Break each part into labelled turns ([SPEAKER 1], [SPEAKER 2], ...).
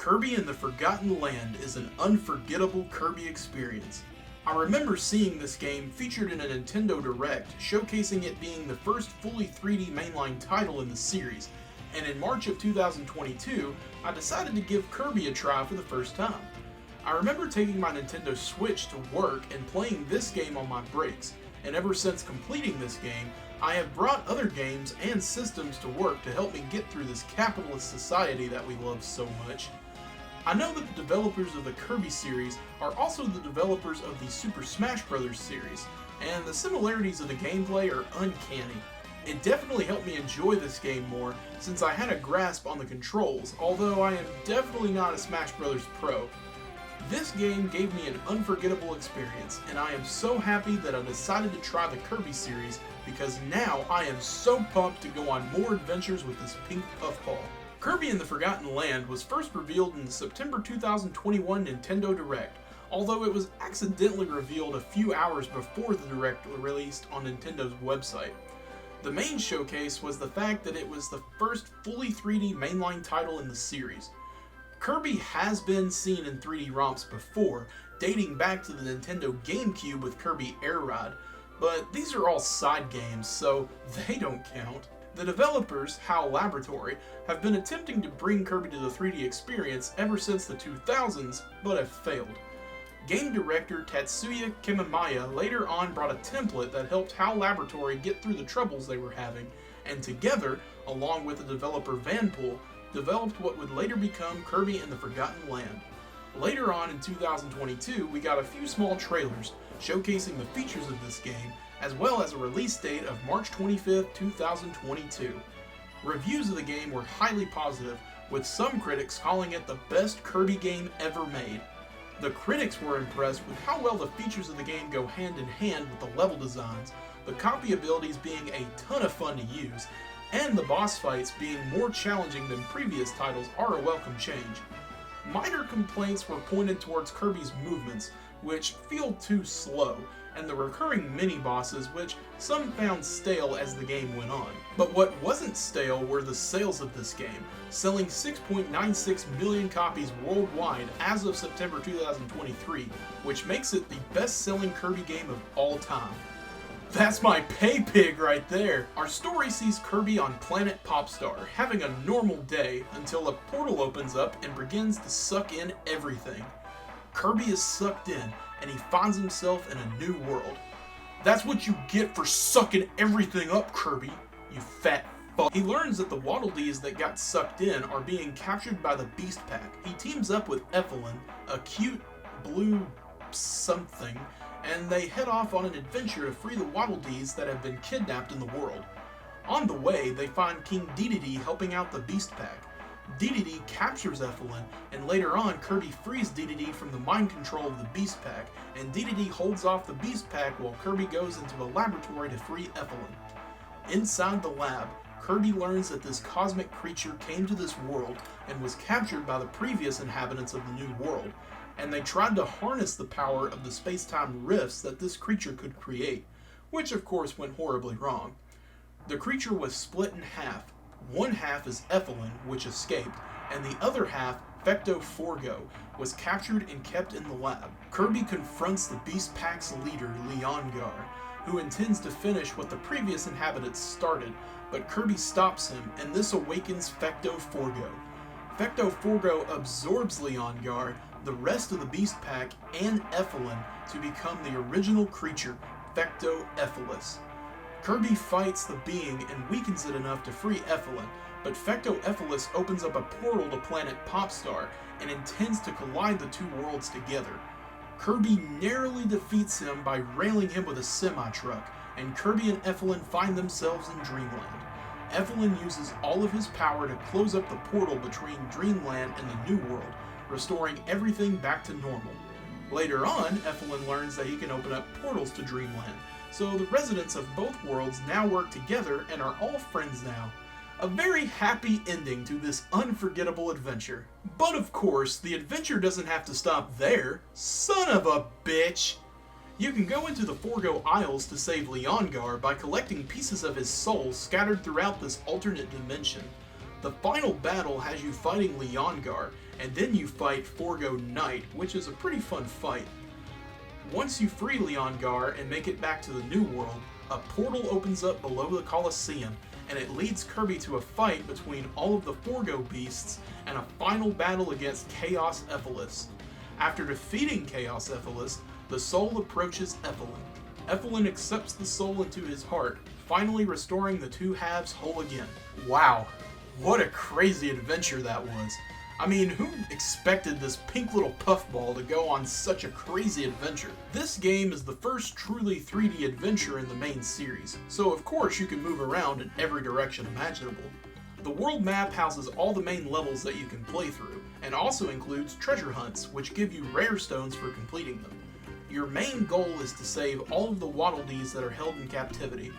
[SPEAKER 1] Kirby and the Forgotten Land is an unforgettable Kirby experience. I remember seeing this game featured in a Nintendo Direct, showcasing it being the first fully 3D mainline title in the series, and in March of 2022, I decided to give Kirby a try for the first time. I remember taking my Nintendo Switch to work and playing this game on my breaks, and ever since completing this game, I have brought other games and systems to work to help me get through this capitalist society that we love so much. I know that the developers of the Kirby series are also the developers of the Super Smash Bros. Series, and the similarities of the gameplay are uncanny. It definitely helped me enjoy this game more since I had a grasp on the controls, although I am definitely not a Smash Bros. Pro. This game gave me an unforgettable experience, and I am so happy that I decided to try the Kirby series because now I am so pumped to go on more adventures with this pink puffball. Kirby and the Forgotten Land was first revealed in the September 2021 Nintendo Direct, although it was accidentally revealed a few hours before the Direct released on Nintendo's website. The main showcase was the fact that it was the first fully 3D mainline title in the series. Kirby has been seen in 3D romps before, dating back to the Nintendo GameCube with Kirby Air Ride, but these are all side games, so they don't count. The developers, HAL Laboratory, have been attempting to bring Kirby to the 3D experience ever since the 2000s, but have failed. Game director Tatsuya Kimamiya later on brought a template that helped HAL Laboratory get through the troubles they were having, and together, along with the developer Vanpool, developed what would later become Kirby and the Forgotten Land. Later on in 2022, we got a few small trailers showcasing the features of this game, as well as a release date of March 25th, 2022. Reviews of the game were highly positive, with some critics calling it the best Kirby game ever made. The critics were impressed with how well the features of the game go hand in hand with the level designs, the copy abilities being a ton of fun to use, and the boss fights being more challenging than previous titles are a welcome change. Minor complaints were pointed towards Kirby's movements, which feel too slow, and the recurring mini-bosses, which some found stale as the game went on. But what wasn't stale were the sales of this game, selling 6.96 million copies worldwide as of September 2023, which makes it the best-selling Kirby game of all time. That's my pay pig right there! Our story sees Kirby on planet Popstar, having a normal day until a portal opens up and begins to suck in everything. Kirby is sucked in, and he finds himself in a new world. That's what you get for sucking everything up, Kirby, you fat fuck. He learns that the Waddle Dees that got sucked in are being captured by the Beast Pack. He teams up with Effelin, a cute blue something, and they head off on an adventure to free the Waddle Dees that have been kidnapped in the world. On the way, they find King Dedede helping out the Beast Pack. Dedede captures Effelin, and later on Kirby frees Dedede from the mind control of the Beast Pack, and Dedede holds off the Beast Pack while Kirby goes into a laboratory to free Effelin. Inside the lab, Kirby learns that this cosmic creature came to this world and was captured by the previous inhabitants of the new world, and they tried to harness the power of the space-time rifts that this creature could create, which of course went horribly wrong. The creature was split in half. One half is Effelin, which escaped, and the other half, Fecto Forgo, was captured and kept in the lab. Kirby confronts the Beast Pack's leader, Leongar, who intends to finish what the previous inhabitants started, but Kirby stops him, and this awakens Fecto Forgo. Fecto Forgo absorbs Leongar, the rest of the Beast Pack, and Effelin to become the original creature, Fecto Ephelis. Kirby fights the being and weakens it enough to free Effelin, but Fecto Ephelis opens up a portal to planet Popstar and intends to collide the two worlds together. Kirby narrowly defeats him by railing him with a semi-truck, and Kirby and Effelin find themselves in Dreamland. Effelin uses all of his power to close up the portal between Dreamland and the New World, restoring everything back to normal. Later on, Effelin learns that he can open up portals to Dreamland, so the residents of both worlds now work together and are all friends now. A very happy ending to this unforgettable adventure. But of course, the adventure doesn't have to stop there. Son of a bitch! You can go into the Forgo Isles to save Leongar by collecting pieces of his soul scattered throughout this alternate dimension. The final battle has you fighting Leongar, and then you fight Forgo Knight, which is a pretty fun fight. Once you free Leongar and make it back to the New World, a portal opens up below the Colosseum, and it leads Kirby to a fight between all of the Forgo beasts and a final battle against Chaos Ephelis. After defeating Chaos Ephelis, the soul approaches Ephelin. Ephelin accepts the soul into his heart, finally restoring the two halves whole again. Wow, what a crazy adventure that was. I mean, who expected this pink little puffball to go on such a crazy adventure? This game is the first truly 3D adventure in the main series, so of course you can move around in every direction imaginable. The world map houses all the main levels that you can play through, and also includes treasure hunts, which give you rare stones for completing them. Your main goal is to save all of the Waddle Dees that are held in captivity.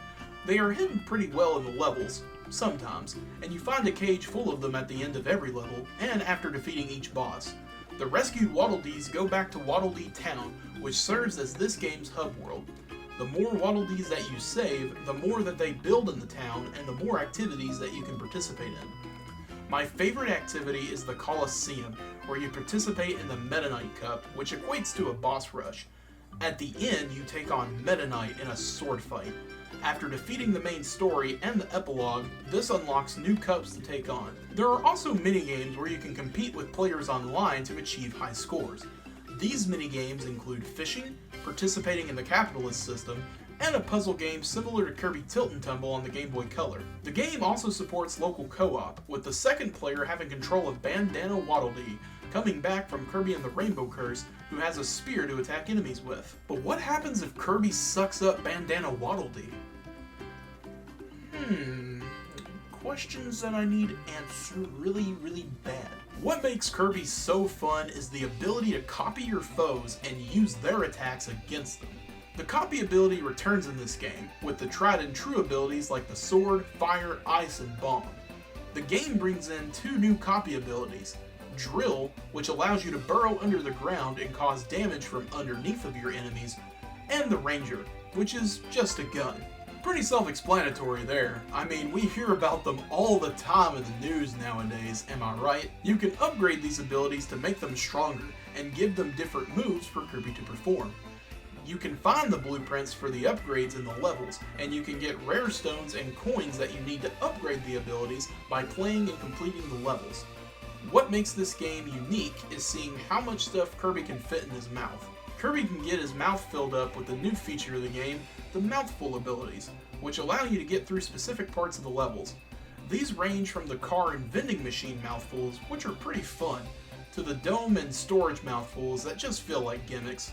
[SPEAKER 1] They are hidden pretty well in the levels, sometimes, and you find a cage full of them at the end of every level, and after defeating each boss. The rescued Waddle Dees go back to Waddle Dee Town, which serves as this game's hub world. The more Waddle Dees that you save, the more that they build in the town, and the more activities that you can participate in. My favorite activity is the Colosseum, where you participate in the Meta Knight Cup, which equates to a boss rush. At the end, you take on Meta Knight in a sword fight. After defeating the main story and the epilogue, this unlocks new cups to take on. There are also minigames where you can compete with players online to achieve high scores. These minigames include fishing, participating in the capitalist system, and a puzzle game similar to Kirby Tilt and Tumble on the Game Boy Color. The game also supports local co-op, with the second player having control of Bandana Waddle Dee, coming back from Kirby and the Rainbow Curse, who has a spear to attack enemies with. But what happens if Kirby sucks up Bandana Waddle Dee? Questions that I need answered really bad. What makes Kirby so fun is the ability to copy your foes and use their attacks against them. The copy ability returns in this game, with the tried and true abilities like the sword, fire, ice, and bomb. The game brings in two new copy abilities: Drill, which allows you to burrow under the ground and cause damage from underneath of your enemies, and the Ranger, which is just a gun. Pretty self-explanatory there. I mean, we hear about them all the time in the news nowadays, am I right? You can upgrade these abilities to make them stronger, and give them different moves for Kirby to perform. You can find the blueprints for the upgrades in the levels, and you can get rare stones and coins that you need to upgrade the abilities by playing and completing the levels. What makes this game unique is seeing how much stuff Kirby can fit in his mouth. Kirby can get his mouth filled up with the new feature of the game, the Mouthful abilities, which allow you to get through specific parts of the levels. These range from the car and vending machine mouthfuls, which are pretty fun, to the dome and storage mouthfuls that just feel like gimmicks.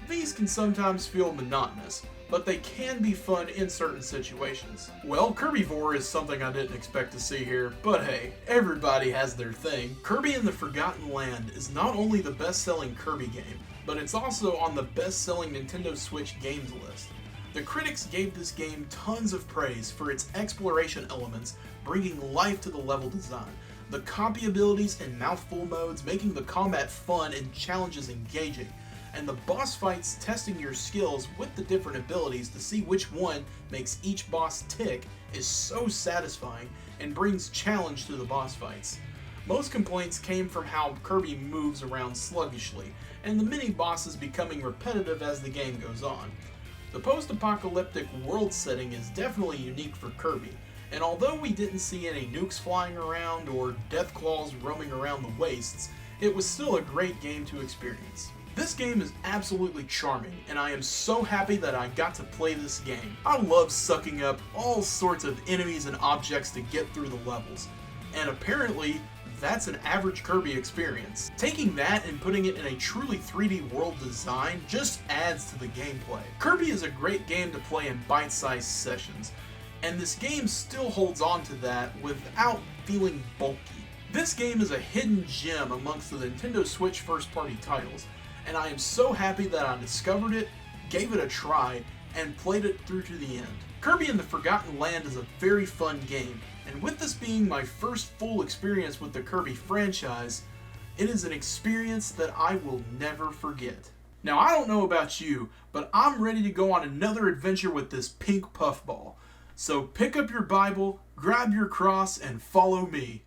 [SPEAKER 1] These can sometimes feel monotonous, but they can be fun in certain situations. Well, Kirbyvore is something I didn't expect to see here, but hey, everybody has their thing. Kirby and the Forgotten Land is not only the best-selling Kirby game, but it's also on the best-selling Nintendo Switch games list. The critics gave this game tons of praise for its exploration elements, bringing life to the level design, the copy abilities and mouthful modes making the combat fun and challenges engaging, and the boss fights testing your skills with the different abilities to see which one makes each boss tick is so satisfying and brings challenge to the boss fights. Most complaints came from how Kirby moves around sluggishly, and the mini-bosses becoming repetitive as the game goes on. The post-apocalyptic world setting is definitely unique for Kirby, and although we didn't see any nukes flying around or death claws roaming around the wastes, it was still a great game to experience. This game is absolutely charming, and I am so happy that I got to play this game. I love sucking up all sorts of enemies and objects to get through the levels, and apparently, that's an average Kirby experience. Taking that and putting it in a truly 3D world design just adds to the gameplay. Kirby is a great game to play in bite-sized sessions, and this game still holds on to that without feeling bulky. This game is a hidden gem amongst the Nintendo Switch first-party titles, and I am so happy that I discovered it, gave it a try, and played it through to the end. Kirby and the Forgotten Land is a very fun game, and with this being my first full experience with the Kirby franchise, it is an experience that I will never forget. Now, I don't know about you, but I'm ready to go on another adventure with this pink puffball. So pick up your Bible, grab your cross, and follow me.